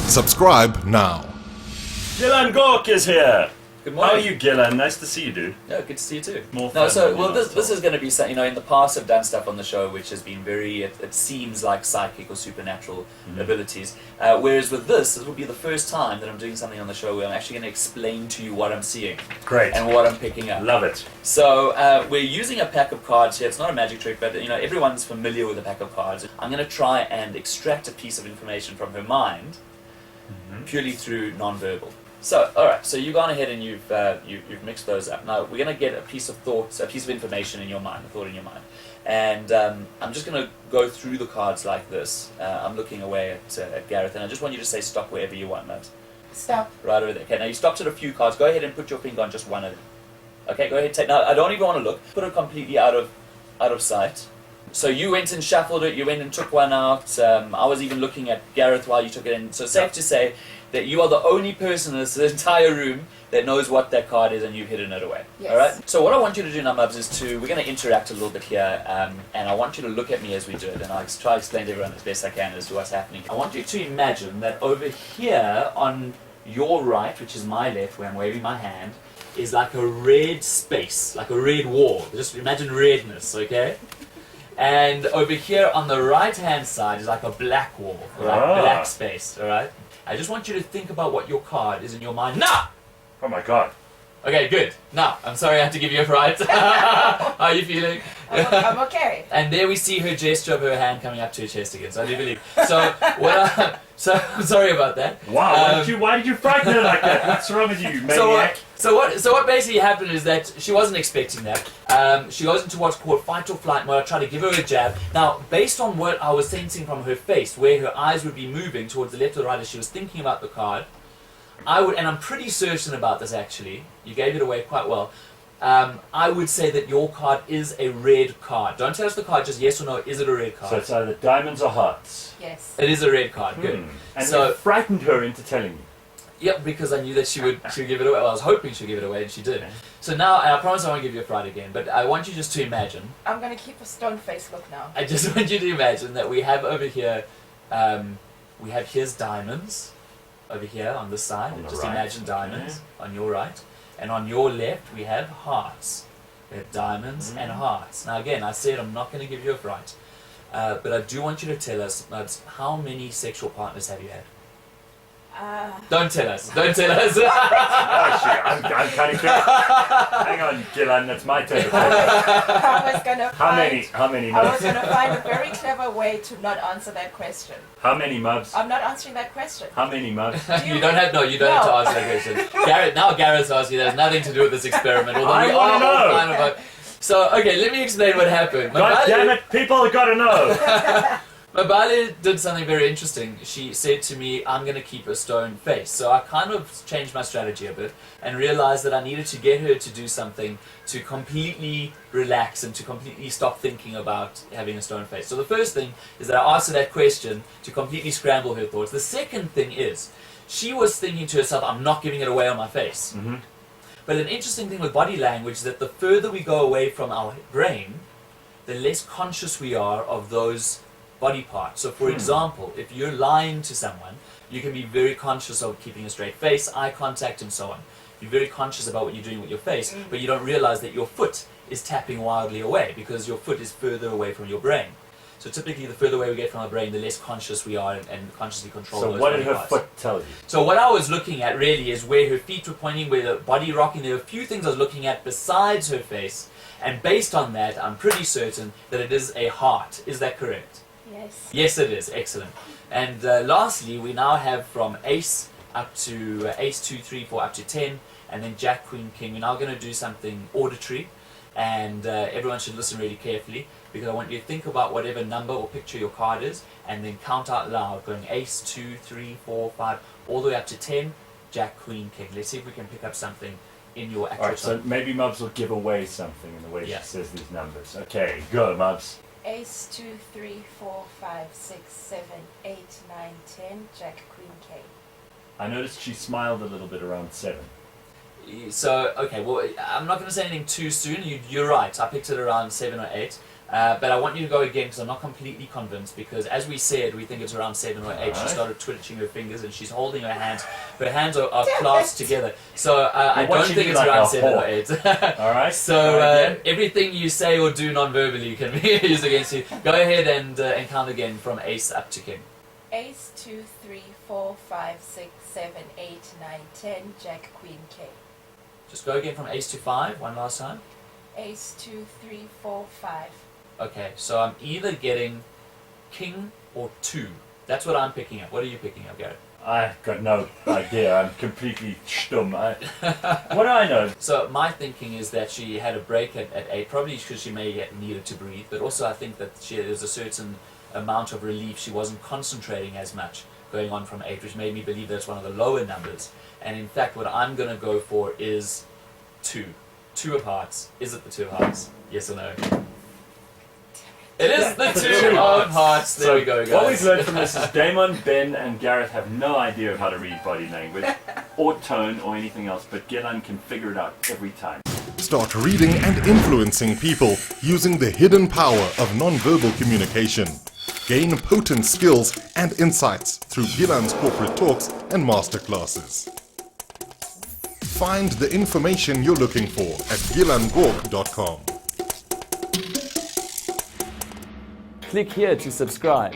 Subscribe now. Gilan Gork is here. Good morning. How are you, Gilan? Nice to see you, dude. Yeah, good to see you too. More No, fun so than well, you this know, is going to be something. In the past I've done stuff on the show which has been very. It seems like psychic or supernatural abilities. Whereas with this will be the first time that I'm doing something on the show where I'm actually going to explain to you what I'm seeing. Great. And what I'm picking up. Love it. So we're using a pack of cards here. It's not a magic trick, but everyone's familiar with a pack of cards. I'm going to try and extract a piece of information from her mind purely through non-verbal. So, all right. So you've gone ahead and you've mixed those up. Now we're going to get a piece of thoughts, a piece of information in your mind, a thought in your mind, and I'm just going to go through the cards like this. I'm looking away at Gareth, and I just want you to say stop wherever you want, Nubs. Stop. Right over there. Okay. Now you stopped at a few cards. Go ahead and put your finger on just one of them. Okay. Go ahead. Take. Now I don't even want to look. Put it completely out of sight. So you went and shuffled it. You went and took one out. I was even looking at Gareth while you took it in. So safe to say that you are the only person in this entire room that knows what that card is, and you've hidden it away. Yes. All right. So what I want you to do now, Mubs, is we're going to interact a little bit here, and I want you to look at me as we do it, and I'll try to explain to everyone as best I can as to what's happening. I want you to imagine that over here on your right, which is my left, where I'm waving my hand, is like a red space, like a red wall. Just imagine redness, okay? And over here on the right-hand side is like a black wall, like black space, all right? I just want you to think about what your card is in your mind now! Oh my god. Okay, good. Now, I'm sorry I had to give you a fright. How are you feeling? I'm okay. And there we see her gesture of her hand coming up to her chest again, so I do believe. So, so I'm sorry about that. Wow, why did you frighten her like that? What's wrong with you, maniac? So what basically happened is that she wasn't expecting that. She goes into what's called fight or flight mode. I tried to give her a jab. Now, based on what I was sensing from her face, where her eyes would be moving towards the left or the right as she was thinking about the card, and I'm pretty certain about this actually, you gave it away quite well, I would say that your card is a red card. Don't tell us the card, just yes or no, is it a red card? So it's either diamonds or hearts. Yes. It is a red card, good. And So- you frightened her into telling me. Yep, because I knew that she would give it away. Well, I was hoping she'd give it away, and she did. So now, and I promise I won't give you a fright again, but I want you just to imagine, I'm going to keep a stone face look now. I just want you to imagine that we have over here, we have here's diamonds, over here on this side, On the just right, imagine diamonds on your right, and on your left we have hearts. We have diamonds and hearts. Now again, I said I'm not going to give you a fright, but I do want you to tell us, Mubs, how many sexual partners have you had? Don't tell us. Don't tell us. Oh shit, I'm kind of curious. Hang on, Gilan, that's my turn to play. I was going to How many I was Mubs? going to find a very clever way to not answer that question. How many Mubs? I'm not answering that question. How many Mubs? You don't have to answer that question. Gareth's asked you. That has nothing to do with this experiment. Although I we wanna are all know. fine about. So okay, let me explain what happened. God damn it, people have got to know. Mabale did something very interesting. She said to me, I'm going to keep a stone face. So I kind of changed my strategy a bit and realized that I needed to get her to do something to completely relax and to completely stop thinking about having a stone face. So the first thing is that I asked her that question to completely scramble her thoughts. The second thing is, she was thinking to herself, I'm not giving it away on my face. But an interesting thing with body language is that the further we go away from our brain, the less conscious we are of those body parts. So for example, if you're lying to someone, you can be very conscious of keeping a straight face, eye contact and so on. You're very conscious about what you're doing with your face, but you don't realize that your foot is tapping wildly away because your foot is further away from your brain. So typically the further away we get from our brain, the less conscious we are and consciously control those So what body did her parts. foot tell you? So what I was looking at really is where her feet were pointing, where the body rocking. There were a few things I was looking at besides her face, and based on that, I'm pretty certain that it is a heart. Is that correct? Yes. Yes, it is. Excellent. And lastly, we now have from ace up to ace 2, 3, 4 up to 10, and then jack, queen, king. We're now going to do something auditory, and everyone should listen really carefully because I want you to think about whatever number or picture your card is, and then count out loud, going ace 2, 3, 4, 5, all the way up to 10, jack, queen, king. Let's see if we can pick up something in your actual. Alright, so maybe Mubs will give away something in the way she says these numbers. Okay, go Mubs. Ace 2, 3, 4, 5, 6, 7, 8, 9, 10, Jack, Queen, K. I noticed she smiled a little bit around 7. So, okay, well, I'm not going to say anything too soon. You're right. I picked it around 7 or 8. But I want you to go again because I'm not completely convinced, because as we said, we think it's around 7 or 8. She Alright. started twitching her fingers and she's holding her hands. Her hands are clasped together. So I You're don't watching think me it's like around a 7 or hawk. 8. Alright. So again. everything you say or do non-verbally can be used against you. Go ahead and count again from ace up to king. Ace, 2, 3, 4, 5, 6, 7, 8, 9, 10, Jack, Queen, King. Just go again from ace to 5, one last time. Ace, 2, 3, 4, 5. Okay, so I'm either getting king or 2. That's what I'm picking up. What are you picking up, Garrett? I've got no idea. I'm completely stumm. What do I know? So my thinking is that she had a break at 8, probably because she may have needed to breathe, but also I think that there's a certain amount of relief. She wasn't concentrating as much going on from 8, which made me believe that's one of the lower numbers. And in fact, what I'm going to go for is 2. 2 of hearts. Is it the 2 of hearts? Yes or no? It is the 2 of hearts. There we go, guys. What we've learned from this is Damon, Ben, and Gareth have no idea of how to read body language, or tone, or anything else, but Gilan can figure it out every time. Start reading and influencing people using the hidden power of nonverbal communication. Gain potent skills and insights through Gilan's corporate talks and masterclasses. Find the information you're looking for at gilangork.com. Click here to subscribe.